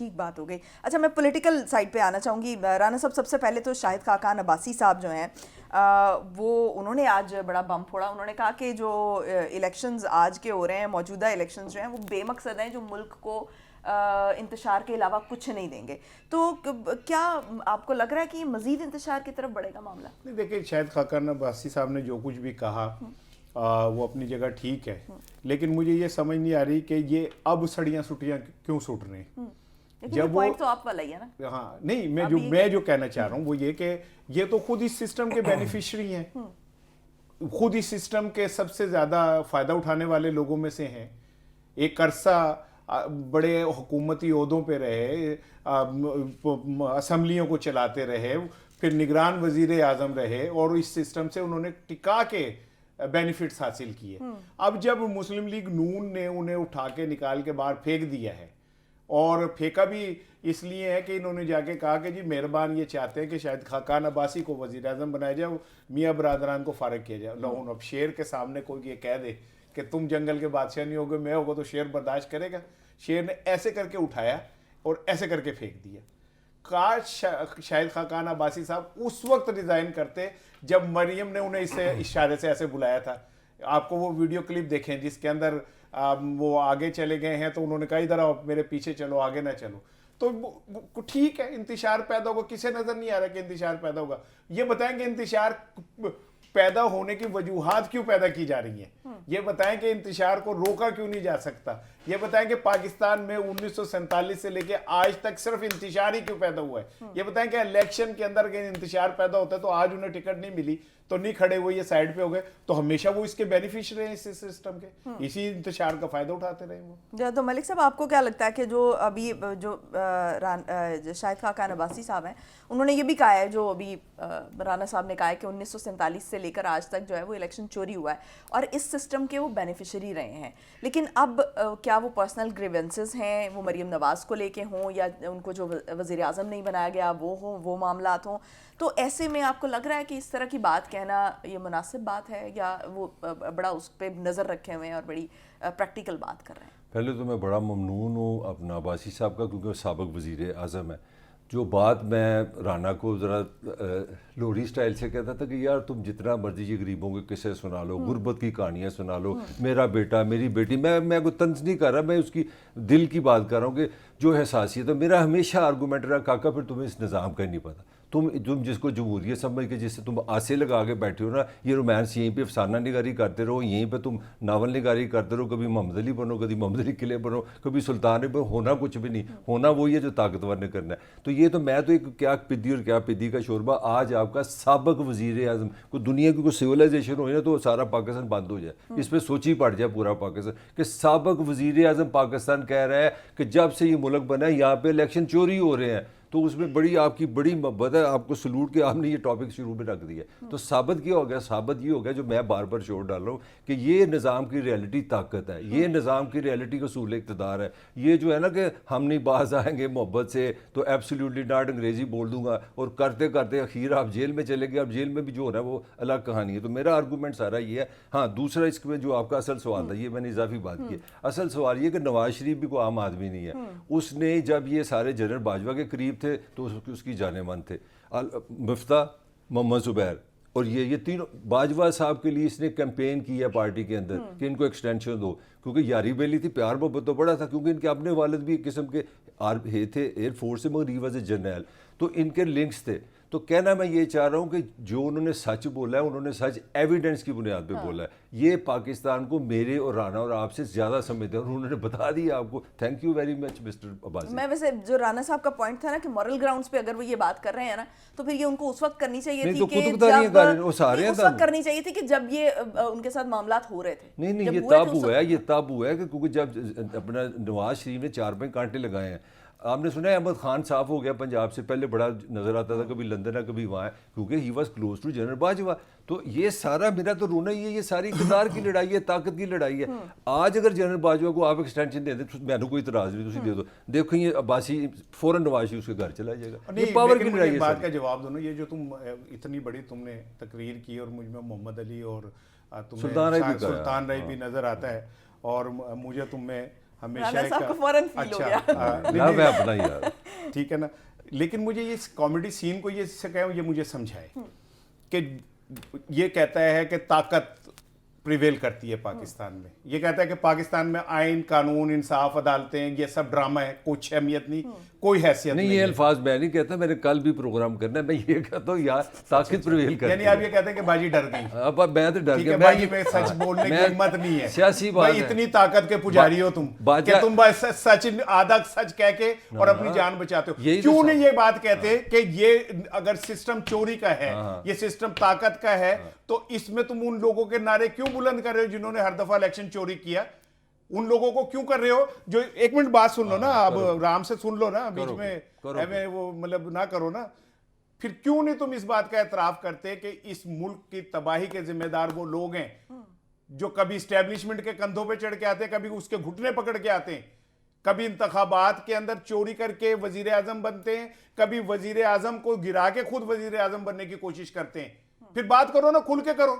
ठीक बात हो गई। अच्छा, मैं पॉलिटिकल साइड पे आना चाहूँगी। राना साहब, सबसे पहले तो शाहिद खाकान अब्बासी साहब जो हैं वो उन्होंने आज बड़ा बम फोड़ा। उन्होंने कहा कि जो इलेक्शंस आज के हो रहे हैं, मौजूदा इलेक्शंस जो हैं वो बेमकसद हैं, जो मुल्क को इंतशार के अलावा कुछ नहीं देंगे। तो क्या आपको लग रहा है कि मज़ीद इंतशार की तरफ बढ़ेगा मामला? नहीं, देखिए, शाहिद खाकान अब्बासी साहब ने जो कुछ भी कहा वो अपनी जगह ठीक है, लेकिन मुझे ये समझ नहीं आ रही कि ये अब सड़ियाँ सुटियाँ क्यों सुट रही हैं। जब वो तो आप वाला ही है ना। हाँ, नहीं, मैं जो कहना चाह रहा हूँ वो ये कि ये तो खुद इस सिस्टम के बेनिफिशरी हैं, खुद इस सिस्टम के सबसे ज़्यादा फ़ायदा उठाने वाले लोगों में से हैं। एक अरसा बड़े हुकूमती ओहदों पे रहे, असम्बलियों को चलाते रहे, फिर निगरान वजीर आज़म रहे और इस सिस्टम से उन्होंने टिका के बेनिफिट्स हासिल किए। अब जब मुस्लिम लीग नून ने उन्हें उठा के निकाल के बाहर फेंक दिया है, और फेंका भी इसलिए है कि इन्होंने जाके कहा कि जी मेहरबान ये चाहते हैं कि शायद खाकान अब्बासी को वजीर आज़म बनाया जाए, मियाँ बरादरान को फारग किया जाए। लो, अब शेर के सामने कोई ये कह दे कि तुम जंगल के बादशाह नहीं होगे, मैं होगा, तो शेर बर्दाश्त करेगा? शेर ने ऐसे करके उठाया और ऐसे करके फेंक दिया। काश शाहिद खाकान अब्बासी साहब उस वक्त रिजाइन करते जब मरियम ने उन्हें इसे इशारे से ऐसे बुलाया था। आपको वो वीडियो क्लिप देखें जिसके अंदर वो आगे चले गए हैं, तो उन्होंने कहा इधर आओ, मेरे पीछे चलो, आगे ना चलो। तो ठीक है, इंतशार पैदा होगा। किसे नजर नहीं आ रहा कि इंतशार पैदा होगा? ये बताएं कि इंतशार पैदा होने की वजूहात क्यों पैदा की जा रही हैं। ये बताएं कि इंतशार को रोका क्यों नहीं जा सकता। ये बताएं कि पाकिस्तान में 1947 से लेके आज तक सिर्फ इंतशार ही क्यों पैदा हुआ है। ये बताएं कि इलेक्शन के अंदर कहीं इंतशार पैदा होता है तो आज उन्हें टिकट नहीं मिली तो नहीं खड़े हुए, ये साइड पे हो गए, तो हमेशा वो इसके बेनिफिशियरी हैं, इस सिस्टम के, इसी इंतशार का फायदा उठाते रहे वो। तो मलिक साहब, आपको क्या लगता है कि जो अभी जो शाहिद खाकान अब्बासी साहब हैं, उन्होंने ये भी कहा है, जो अभी राना साहब ने कहा है कि 1947 से लेकर आज तक जो है वो इलेक्शन चोरी हुआ है और इस सिस्टम के वो बेनिफिशरी रहे हैं, लेकिन अब क्या वो पर्सनल ग्रीवेंसेस हैं, वो मरीम नवाज़ को लेके हों या उनको जो वज़ीर आज़म नहीं बनाया गया वो हो, वो मामलात हों, तो ऐसे में आपको लग रहा है कि इस तरह की बात कहना ये मुनासिब बात है या वो बड़ा उस पर नज़र रखे हुए हैं और बड़ी प्रैक्टिकल बात कर रहे हैं? पहले तो मैं बड़ा ममनून हूँ अपना अब्बासी साहब का, क्योंकि वो साबिक़ वज़ीर आज़म है। जो बात मैं राना को ज़रा लोरी स्टाइल से कहता था कि यार तुम जितना मर्जी ये गरीबों के किस्से सुना लो, गुर्बत की कहानियाँ सुना लो, मेरा बेटा मेरी बेटी, मैं कोई तंज नहीं कर रहा, मैं उसकी दिल की बात कर रहा हूँ कि जो हैसासियत है। मेरा हमेशा आर्गूमेंट रहा, काका फिर तुम्हें इस निज़ाम का ही नहीं पता, तुम जिसको जमहूरियत समझ के जिससे तुम आसे लगा के बैठे हो ना, ये रोमांस यहीं पे अफसाना निगारी करते रहो, यहीं पे तुम नावल निगारी करते रहो, कभी मोहम्मद अली बनो, कभी मोहम्मद अली किले बनो, कभी सुल्तान बनो, होना कुछ भी नहीं, होना वही है जो ताकतवर ने करना है। तो ये तो मैं तो एक क्या पिद्दी और क्या पिद्दी का शोरबा। आज आपका साबिक़ वज़ीर आज़म को दुनिया की कोई सिविलाइजेशन हो ना तो सारा पाकिस्तान बंद हो जाए, इस पर सोची पड़ जाए पूरा पाकिस्तान कि साबिक़ वज़ीर आज़म पाकिस्तान कह रहा है कि जब से ये मुल्क बना है यहाँ पे इलेक्शन चोरी हो रहे हैं, तो उसमें बड़ी आपकी बड़ी मोहब्बत है, आपको सलूट के आपने ये टॉपिक शुरू में रख दिया। तो साबित क्या हो गया? साबित ये हो गया जो मैं बार बार शोर डाल रहा हूँ कि ये निज़ाम की रियलिटी ताकत है, ये निज़ाम की रियलिटी का असूल इक़्तिदार है। ये जो है ना कि हम नहीं बाज आएंगे मोहब्बत से तो एब्सोल्युटली नॉट, अंग्रेज़ी बोल दूंगा और करते करते आखिर आप जेल में चले गए। अब जेल में भी जो हो रहा है वो अलग कहानी है। तो मेरा आर्गूमेंट सारा ये है। हाँ, दूसरा इसमें जो आपका असल सवाल था, ये मैंने इजाफी बात की, असल सवाल ये कि नवाज शरीफ भी कोई आम आदमी नहीं है। उसने जब ये सारे जनरल बाजवा के करीब थे तो उसकी जानेमंद थे मुफ्ता, मोहम्मद जुबैर और ये तीनों बाजवा साहब के लिए इसने कैंपेन की है पार्टी के अंदर कि इनको एक्सटेंशन दो, क्योंकि यारी बेली थी, प्यार मोहब्बत तो बड़ा था, क्योंकि इनके अपने वालिद भी एक किस्म के थे एयरफोर्स से, मगर ही वॉज ए जनरल, तो इनके लिंक्स थे। तो कहना मैं ये चाह रहा हूँ कि जो उन्होंने सच बोला है, उन्होंने सच एविडेंस की बुनियाद पे बोला है। ये पाकिस्तान को मेरे और राना और आपसे ज़्यादा समझते हैं और उन्होंने बता दिया आपको। Thank you very much mister Abbasi. मैं वैसे जो राना साहब का पॉइंट था ना कि मॉरल ग्राउंड्स पे अगर वो ये बात कर रहे हैं ना, तो फिर ये उनको उस वक्त करनी चाहिए थी कि उस वक्त करनी चाहिए थी कि जब ये उनके साथ मामलात हो रहे थे। नहीं, ये तब हुआ है कि क्योंकि जब अपना नवाज शरीफ ने 4-5 कांटे लगाए हैं। आपने सुना है अहमद खान साफ हो गया पंजाब से, पहले बड़ा नजर आता था, कभी लंदन है कभी वहाँ है, क्योंकि he was close to general Bajwa. तो ये सारा मेरा तो रोना ही है, ये सारी इक़्तिदार की लड़ाई है, ताकत की लड़ाई है। आज अगर जनरल बाजवा को आप एक्सटेंशन दे दें, मैंने कोई इतराज़ नहीं, तुम दे दो, देखो ये अब्बासी फौरन नवाज शरीफ उसके घर चला जाएगा। ये पावर की लड़ाई है। बात का जवाब दो ना, ये जो तुम इतनी बड़ी तुमने तकरीर की और मुझ में मोहम्मद अली और सुल्तान राय भी नज़र आता है और मुझे तुम में हमेशा राणा एक साहब को फौरन फील हो अच्छा, गया। नहीं, लव नहीं, है अपना यार। ठीक है ना, लेकिन मुझे ये कॉमेडी सीन को ये कहे, ये मुझे समझाए कि ये कहता है कि ताकत प्रिवेल करती है पाकिस्तान में, ये कहता है कि पाकिस्तान में आइन कानून इंसाफ अदालतें ये सब ड्रामा है, कुछ अहमियत नहीं, कोई हैसियत नहीं, नहीं ये है। अल्फाज मैं नहीं कहता, मैंने कल भी प्रोग्राम करना है, मैं ये कहता हूँ यार ताकत प्रिवेल करती यानी है। आप ये कहते हैं कि बाजी डर गई। अब मैं तो डर ठीक गया। है भाई, में सच बोलने की मैं- हिम्मत नहीं है, सियासी बात भाई है। इतनी ताकत के पुजारी हो तुम बाजा- कि तुम बस सच आधा सच कह के और अपनी जान बचाते हो। यही तो क्यों सब- नहीं ये बात कहते कि ये अगर सिस्टम चोरी का है, ये सिस्टम ताकत का है, तो इसमें तुम उन लोगों के नारे क्यों बुलंद कर रहे हो जिन्होंने हर दफा इलेक्शन चोरी किया? उन लोगों को क्यों कर रहे हो जो, एक मिनट बात सुन लो ना, अब राम से सुन लो ना, बीच में करो। हमें वो मतलब ना करो ना। फिर क्यों नहीं तुम इस बात का एतराफ करते कि इस मुल्क की तबाही के जिम्मेदार वो लोग हैं जो कभी स्टैब्लिशमेंट के कंधों पे चढ़ के आते हैं, कभी उसके घुटने पकड़ के आते हैं, कभी इंतखाबात के अंदर चोरी करके वजीर आजम बनते हैं, कभी वजीर आजम को गिरा के खुद वजीर आजम बनने की कोशिश करते हैं। फिर बात करो ना, खुल के करो।